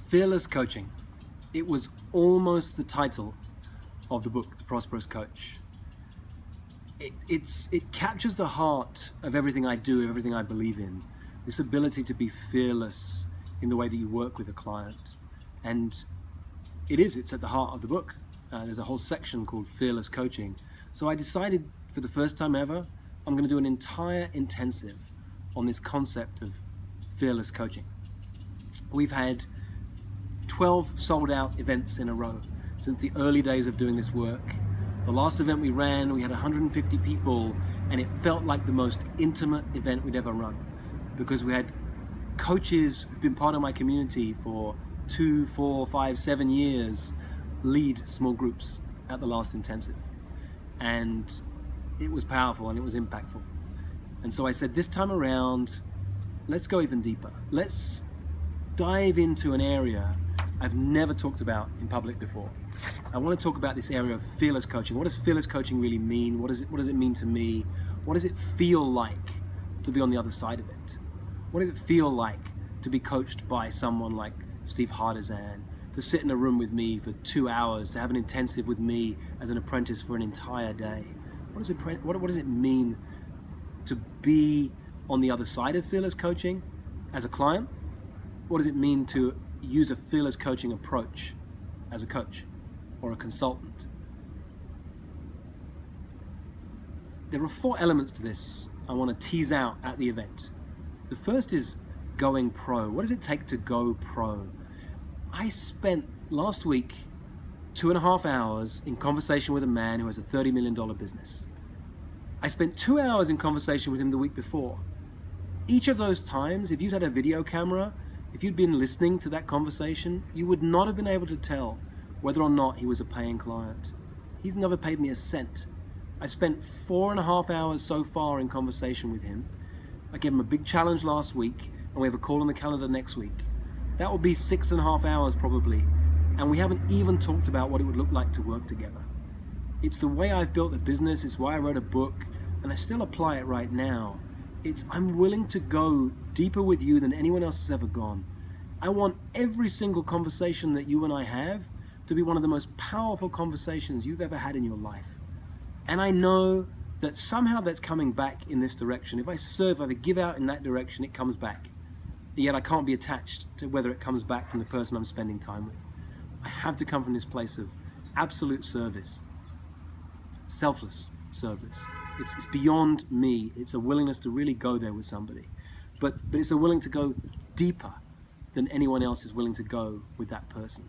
Fearless Coaching. It was almost the title of the book, The Prosperous Coach. It captures the heart of everything I do, everything I believe in. This ability to be fearless in the way that you work with a client. And it's at the heart of the book. There's a whole section called Fearless Coaching. So I decided for the first time ever, I'm going to do an entire intensive on this concept of fearless coaching. We've had 12 sold out events in a row since the early days of doing this work. The last event we ran, we had 150 people, and it felt like the most intimate event we'd ever run, because we had coaches who've been part of my community for 2, 4, 5, 7 years lead small groups at the last intensive. And it was powerful and it was impactful. And so I said, this time around, let's go even deeper. Let's dive into an area I've never talked about in public before. I want to talk about this area of fearless coaching. What does fearless coaching really mean? What does it mean to me? What does it feel like to be on the other side of it? What does it feel like to be coached by someone like Steve Hardizan, to sit in a room with me for 2 hours, to have an intensive with me as an apprentice for an entire day? What does it mean to be on the other side of fearless coaching as a client? What does it mean to use a fearless coaching approach as a coach or a consultant? There are 4 elements to this I want to tease out at the event. The first is going pro. What does it take to go pro? I spent last week 2.5 hours in conversation with a man who has a $30 million business. I spent 2 hours in conversation with him the week before. Each of those times, if you'd had a video camera, if you'd been listening to that conversation, you would not have been able to tell whether or not he was a paying client. He's never paid me a cent. I spent 4.5 hours so far in conversation with him. I gave him a big challenge last week, and we have a call on the calendar next week. That will be 6.5 hours probably, and we haven't even talked about what it would look like to work together. It's the way I've built a business, it's why I wrote a book, and I still apply it right now. I'm willing to go deeper with you than anyone else has ever gone. I want every single conversation that you and I have to be one of the most powerful conversations you've ever had in your life. And I know that somehow that's coming back in this direction. If I give out in that direction, it comes back. Yet I can't be attached to whether it comes back from the person I'm spending time with. I have to come from this place of absolute service, selfless service. It's beyond me. It's a willingness to really go there with somebody. But it's a willing to go deeper than anyone else is willing to go with that person.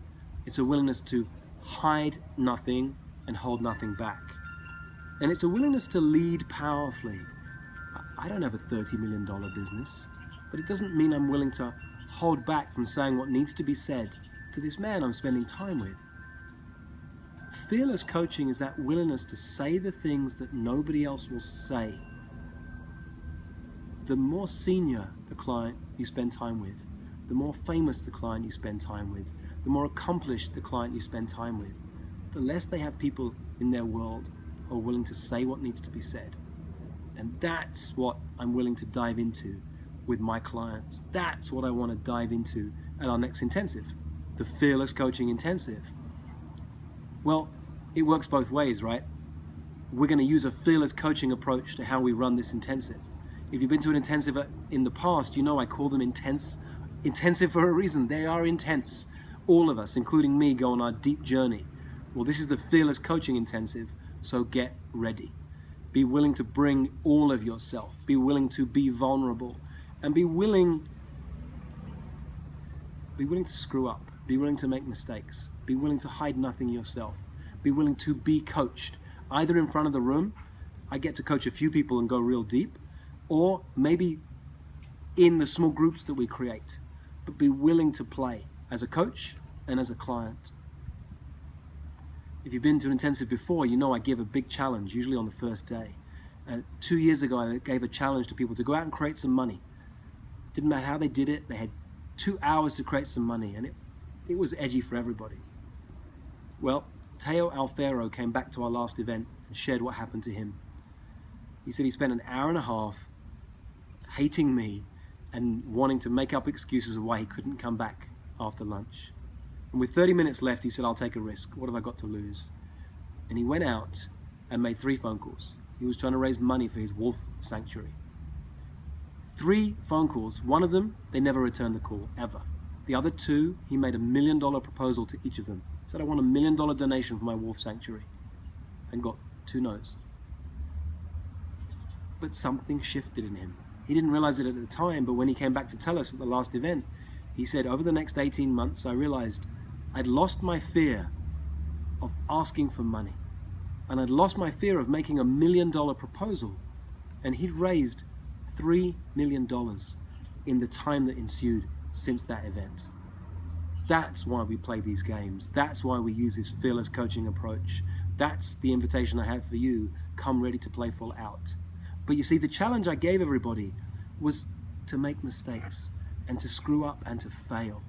It's a willingness to hide nothing and hold nothing back. And it's a willingness to lead powerfully. I don't have a $30 million business, but it doesn't mean I'm willing to hold back from saying what needs to be said to this man I'm spending time with. Fearless coaching is that willingness to say the things that nobody else will say. The more senior the client you spend time with, the more famous the client you spend time with, the more accomplished the client you spend time with, the less they have people in their world who are willing to say what needs to be said. And that's what I'm willing to dive into with my clients. That's what I want to dive into at our next intensive, the Fearless Coaching Intensive. Well, it works both ways, right? We're going to use a fearless coaching approach to how we run this intensive. If you've been to an intensive in the past, you know I call them intensive for a reason. They are intense. All of us, including me, go on our deep journey. Well, this is the Fearless Coaching Intensive, so get ready. Be willing to bring all of yourself. Be willing to be vulnerable. And be willing to screw up. Be willing to make mistakes. Be willing to hide nothing yourself. Be willing to be coached, either in front of the room. I get to coach a few people and go real deep, or maybe in the small groups that we create. But be willing to play as a coach and as a client. If you've been to an intensive before, you know I give a big challenge, usually on the first day. 2 years ago, I gave a challenge to people to go out and create some money. Didn't matter how they did it, they had 2 hours to create some money, and it was edgy for everybody. Well, Teo Alfero came back to our last event and shared what happened to him. He said he spent an hour and a half hating me and wanting to make up excuses of why he couldn't come back after lunch. And with 30 minutes left, he said, I'll take a risk. What have I got to lose? And he went out and made 3 phone calls. He was trying to raise money for his wolf sanctuary. 3 phone calls. One of them, they never returned the call, ever. The other 2, he made $1 million proposal to each of them. He said, I want $1 million donation for my wolf sanctuary. And got 2 no's. But something shifted in him. He didn't realize it at the time, but when he came back to tell us at the last event, he said, over the next 18 months, I realized I'd lost my fear of asking for money. And I'd lost my fear of making $1 million proposal. And he'd raised $3 million in the time that ensued since that event. That's why we play these games. That's why we use this fearless coaching approach. That's the invitation I have for you. Come ready to play full out. But you see, the challenge I gave everybody was to make mistakes and to screw up and to fail.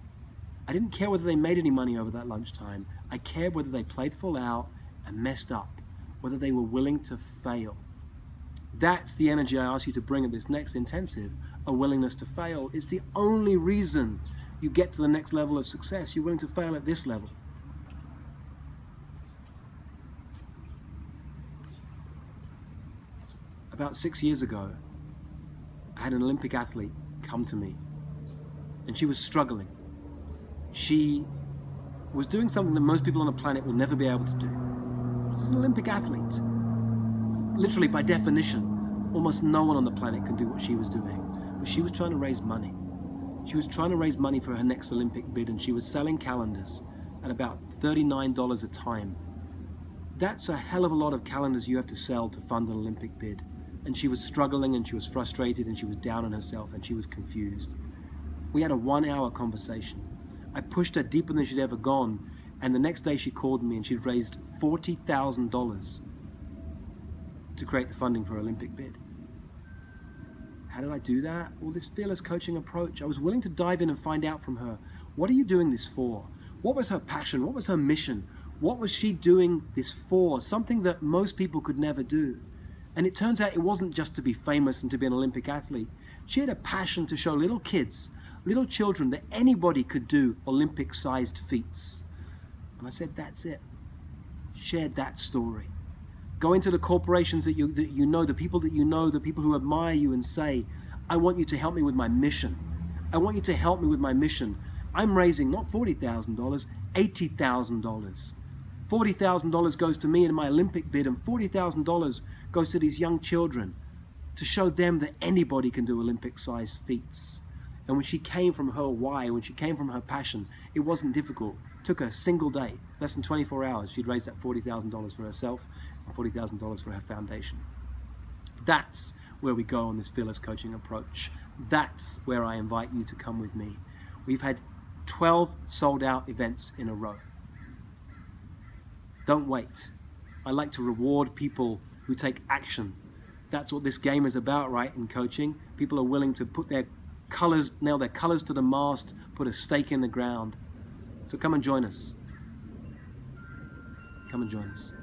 I didn't care whether they made any money over that lunchtime. I cared whether they played full out and messed up, whether they were willing to fail. That's the energy I ask you to bring at this next intensive, a willingness to fail. It's the only reason you get to the next level of success. You're willing to fail at this level. About 6 years ago, I had an Olympic athlete come to me, and she was struggling. She was doing something that most people on the planet will never be able to do. She was an Olympic athlete. Literally, by definition, almost no one on the planet can do what she was doing. But she was trying to raise money. She was trying to raise money for her next Olympic bid, and she was selling calendars at about $39 a time. That's a hell of a lot of calendars you have to sell to fund an Olympic bid. And she was struggling, and she was frustrated, and she was down on herself, and she was confused. We had a 1-hour conversation. I pushed her deeper than she'd ever gone, and the next day she called me and she'd raised $40,000 to create the funding for her Olympic bid. How did I do that? Well, this fearless coaching approach. I was willing to dive in and find out from her, what are you doing this for? What was her passion? What was her mission? What was she doing this for? Something that most people could never do. And it turns out it wasn't just to be famous and to be an Olympic athlete. She had a passion to show little kids, little children, that anybody could do Olympic-sized feats. And I said, that's it. Shared that story. Go into the corporations that you know, the people that you know, the people who admire you, and say, I want you to help me with my mission. I want you to help me with my mission. I'm raising not $40,000, $80,000. $40,000 goes to me in my Olympic bid, and $40,000 goes to these young children to show them that anybody can do Olympic-sized feats. And when she came from her why, when she came from her passion, it wasn't difficult. It took her a single day, less than 24 hours, she'd raised that $40,000 for herself and $40,000 for her foundation. That's where we go on this fearless coaching approach. That's where I invite you to come with me. We've had 12 sold-out events in a row. Don't wait. I like to reward people who take action. That's what this game is about, right? In coaching, people are willing to put their colors, nail their colors to the mast, put a stake in the ground. So come and join us. Come and join us.